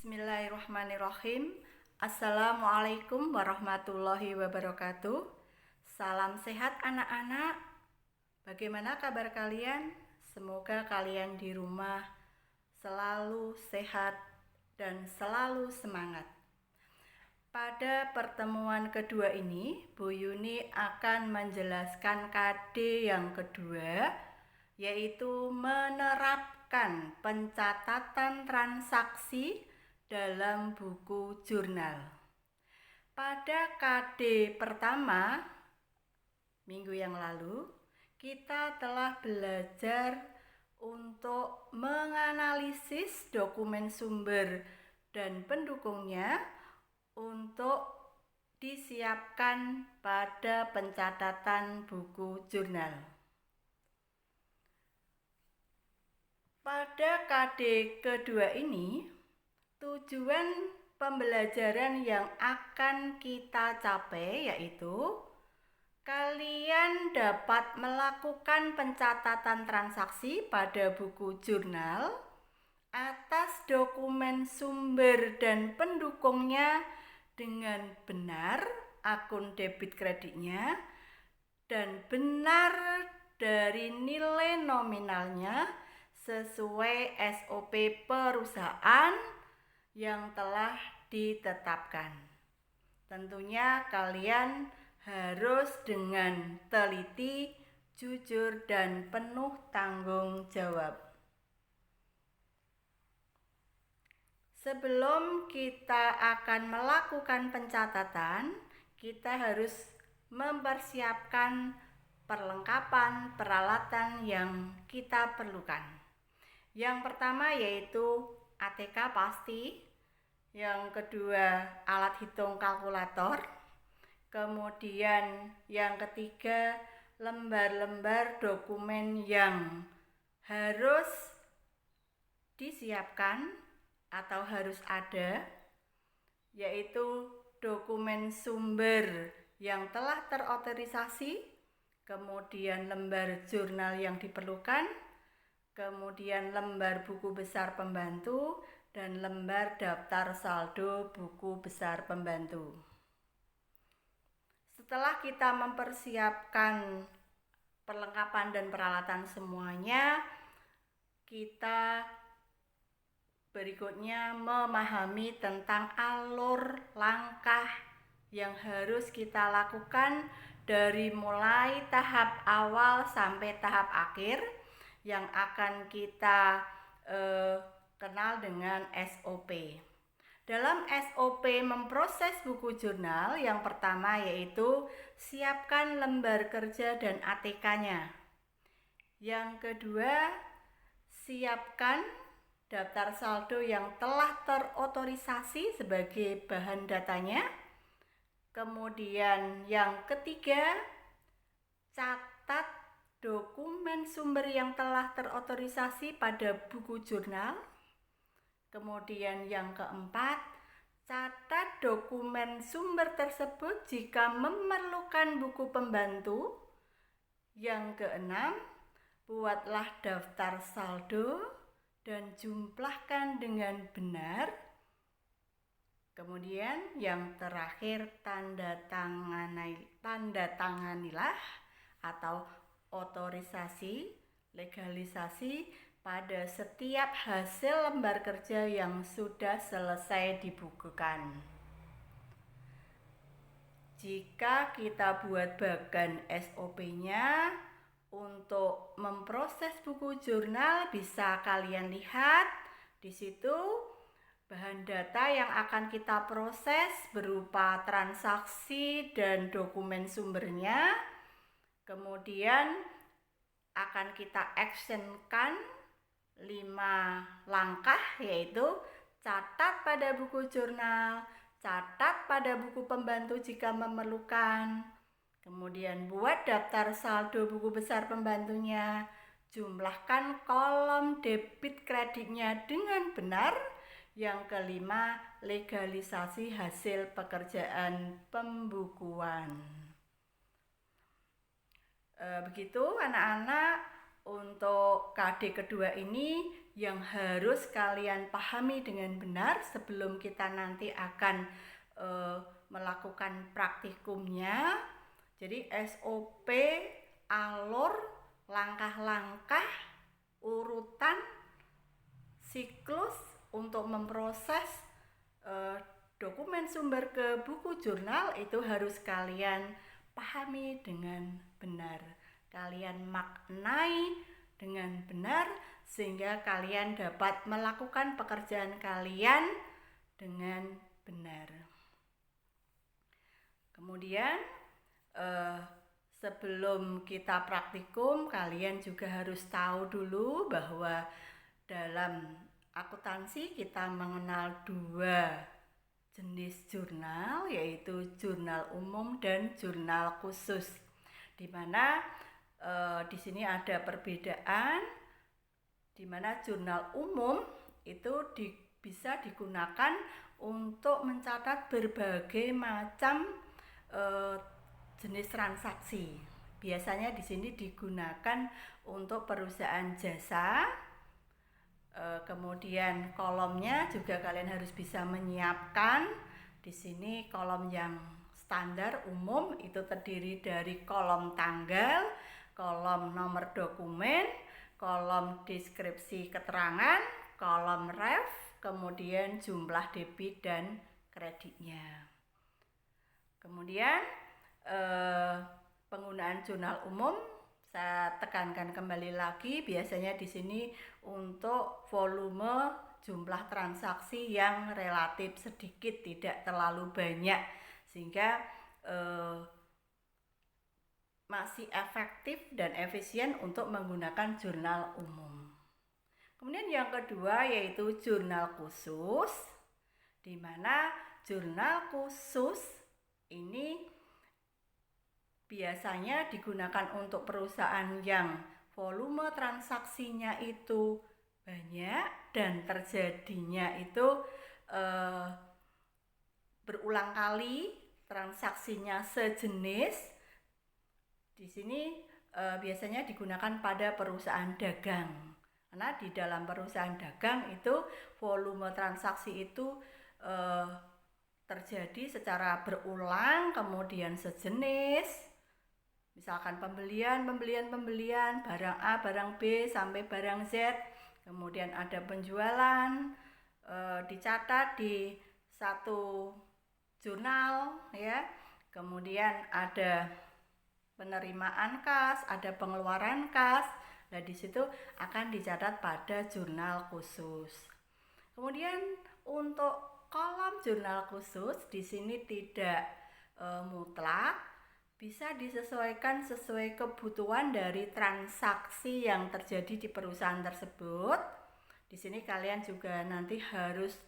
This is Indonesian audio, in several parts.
Bismillahirrahmanirrahim. Assalamualaikum warahmatullahi wabarakatuh. Salam sehat anak-anak. Bagaimana kabar kalian? Semoga kalian di rumah selalu sehat dan selalu semangat. Pada pertemuan kedua ini, Bu Yuni akan menjelaskan KD yang kedua, yaitu menerapkan pencatatan transaksi dalam buku jurnal. Pada KD pertama, minggu yang lalu, kita telah belajar untuk menganalisis dokumen sumber dan pendukungnya untuk disiapkan pada pencatatan buku jurnal. Pada KD kedua ini, tujuan pembelajaran yang akan kita capai yaitu kalian dapat melakukan pencatatan transaksi pada buku jurnal atas dokumen sumber dan pendukungnya dengan benar akun debit kreditnya dan benar dari nilai nominalnya sesuai SOP perusahaan yang telah ditetapkan. Tentunya kalian harus dengan teliti, jujur, dan penuh tanggung jawab. Sebelum kita akan melakukan pencatatan, kita harus mempersiapkan perlengkapan peralatan yang kita perlukan. Yang pertama yaitu ATK pasti, yang kedua alat hitung kalkulator, kemudian yang ketiga lembar-lembar dokumen yang harus disiapkan atau harus ada, yaitu dokumen sumber yang telah terotorisasi, kemudian lembar jurnal yang diperlukan, kemudian lembar buku besar pembantu, dan lembar daftar saldo buku besar pembantu. Setelah kita mempersiapkan perlengkapan dan peralatan semuanya, kita berikutnya memahami tentang alur langkah yang harus kita lakukan dari mulai tahap awal sampai tahap akhir yang akan kita kenal dengan SOP. Dalam SOP memproses buku jurnal, yang pertama yaitu siapkan lembar kerja dan ATK-nya. Yang kedua, siapkan daftar saldo yang telah terotorisasi sebagai bahan datanya. Kemudian yang ketiga, catat dokumen sumber yang telah terotorisasi pada buku jurnal. Kemudian yang keempat, catat dokumen sumber tersebut jika memerlukan buku pembantu. Yang keenam, buatlah daftar saldo dan jumlahkan dengan benar. Kemudian yang terakhir, tanda tanganilah atau otorisasi, legalisasi pada setiap hasil lembar kerja yang sudah selesai dibukukan. Jika kita buat bagan SOP-nya untuk memproses buku jurnal, bisa kalian lihat di situ bahan data yang akan kita proses berupa transaksi dan dokumen sumbernya. Kemudian akan kita actionkan 5 langkah, yaitu catat pada buku jurnal, catat pada buku pembantu jika memerlukan, kemudian buat daftar saldo buku besar pembantunya, jumlahkan kolom debit kreditnya dengan benar. Yang kelima, legalisasi hasil pekerjaan pembukuan. Begitu anak-anak, untuk KD kedua ini yang harus kalian pahami dengan benar sebelum kita nanti akan melakukan praktikumnya. Jadi SOP, alur, langkah-langkah, urutan, siklus untuk memproses dokumen sumber ke buku jurnal itu harus kalian pahami dengan benar. Kalian maknai dengan benar sehingga kalian dapat melakukan pekerjaan kalian dengan benar. Kemudian sebelum kita praktikum, kalian juga harus tahu dulu bahwa dalam akuntansi kita mengenal 2 jenis jurnal, yaitu jurnal umum dan jurnal khusus. Di mana di sini ada perbedaan, di mana jurnal umum itu bisa digunakan untuk mencatat berbagai macam jenis transaksi. Biasanya di sini digunakan untuk perusahaan jasa. Kemudian kolomnya juga kalian harus bisa menyiapkan. Di sini kolom yang standar umum itu terdiri dari kolom tanggal, kolom nomor dokumen, kolom deskripsi keterangan, kolom ref, kemudian jumlah debit dan kreditnya. Kemudian penggunaan jurnal umum saya tekankan kembali lagi, biasanya di sini untuk volume jumlah transaksi yang relatif sedikit, tidak terlalu banyak, sehingga masih efektif dan efisien untuk menggunakan jurnal umum. Kemudian yang kedua yaitu jurnal khusus, di mana jurnal khusus ini biasanya digunakan untuk perusahaan yang volume transaksinya itu banyak dan terjadinya itu berulang kali, transaksinya sejenis. Di sini biasanya digunakan pada perusahaan dagang. Karena di dalam perusahaan dagang itu volume transaksi itu terjadi secara berulang, kemudian sejenis. Misalkan pembelian, barang A, barang B, sampai barang Z. Kemudian ada penjualan, dicatat di satu jurnal, ya. Kemudian ada penerimaan kas, ada pengeluaran kas. Nah, di situ akan dicatat pada jurnal khusus. Kemudian untuk kolom jurnal khusus di sini tidak mutlak, bisa disesuaikan sesuai kebutuhan dari transaksi yang terjadi di perusahaan tersebut. Di sini kalian juga nanti harus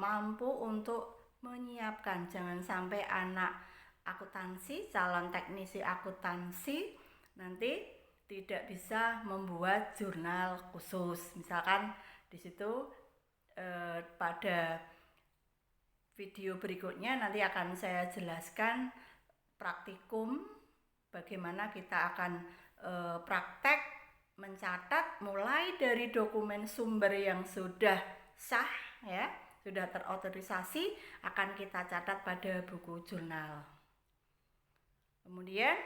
mampu untuk menyiapkan, jangan sampai anak akuntansi, calon teknisi akuntansi nanti tidak bisa membuat jurnal khusus. Misalkan di situ pada video berikutnya nanti akan saya jelaskan praktikum bagaimana kita akan praktek mencatat mulai dari dokumen sumber yang sudah sah, ya, sudah terotorisasi, akan kita catat pada buku jurnal. Kemudian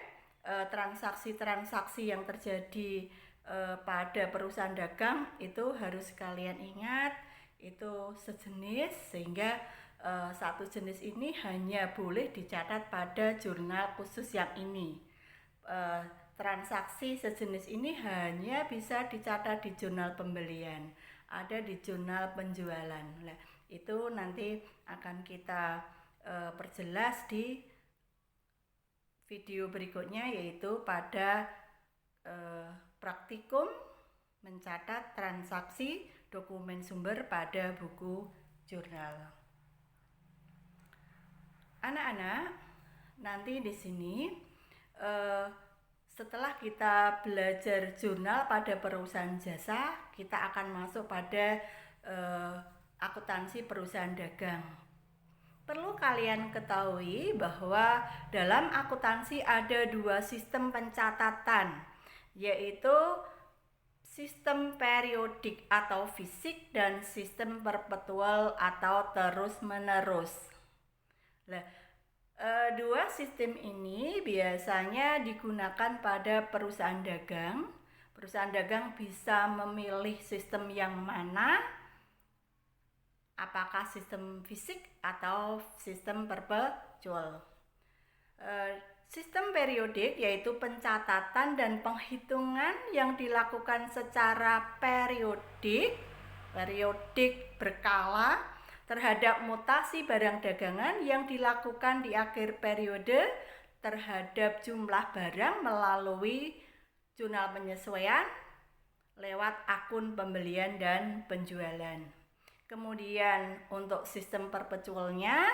transaksi-transaksi yang terjadi pada perusahaan dagang itu harus kalian ingat itu sejenis, sehingga satu jenis ini hanya boleh dicatat pada jurnal khusus yang ini. Transaksi sejenis ini hanya bisa dicatat di jurnal pembelian, ada di jurnal penjualan. Nah, itu nanti akan kita perjelas di video berikutnya, yaitu pada praktikum mencatat transaksi dokumen sumber pada buku jurnal. Anak-anak, nanti di sini setelah kita belajar jurnal pada perusahaan jasa, kita akan masuk pada akuntansi perusahaan dagang. Perlu kalian ketahui bahwa dalam akuntansi ada 2 sistem pencatatan, yaitu sistem periodik atau fisik dan sistem perpetual atau terus-menerus. Nah, dua sistem ini biasanya digunakan pada perusahaan dagang. Perusahaan dagang bisa memilih sistem yang mana, apakah sistem fisik atau sistem perpetual. Sistem periodik yaitu pencatatan dan penghitungan yang dilakukan secara periodik berkala terhadap mutasi barang dagangan yang dilakukan di akhir periode terhadap jumlah barang melalui jurnal penyesuaian lewat akun pembelian dan penjualan. Kemudian untuk sistem perpetualnya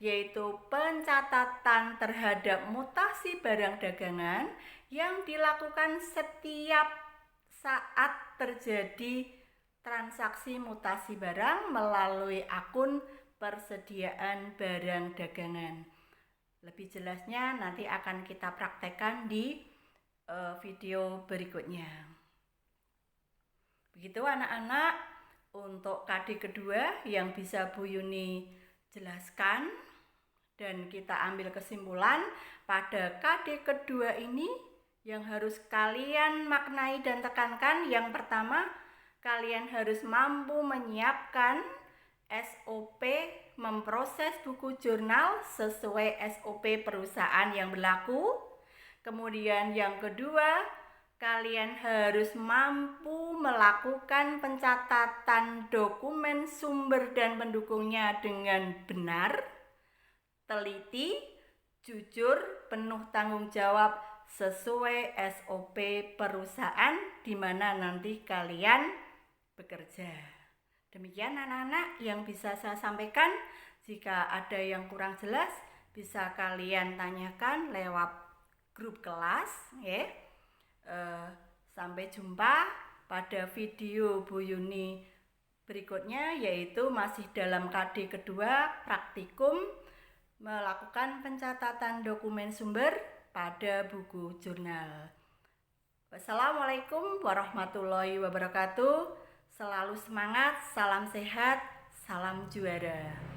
yaitu pencatatan terhadap mutasi barang dagangan yang dilakukan setiap saat terjadi transaksi mutasi barang melalui akun persediaan barang dagangan. Lebih jelasnya nanti akan kita praktekkan di video berikutnya. Begitu anak-anak untuk KD kedua yang bisa Bu Yuni jelaskan dan kita ambil kesimpulan pada KD kedua ini yang harus kalian maknai dan tekankan. Yang pertama, kalian harus mampu menyiapkan SOP memproses buku jurnal sesuai SOP perusahaan yang berlaku. Kemudian yang kedua, kalian harus mampu melakukan pencatatan dokumen sumber dan pendukungnya dengan benar, teliti, jujur, penuh tanggung jawab sesuai SOP perusahaan di mana nanti kalian bekerja. Demikian anak-anak yang bisa saya sampaikan. Jika ada yang kurang jelas bisa kalian tanyakan lewat grup kelas, ya. Sampai jumpa pada video Bu Yuni berikutnya, yaitu masih dalam KD kedua praktikum melakukan pencatatan dokumen sumber pada buku jurnal. Wassalamualaikum warahmatullahi wabarakatuh. Selalu semangat, salam sehat, salam juara.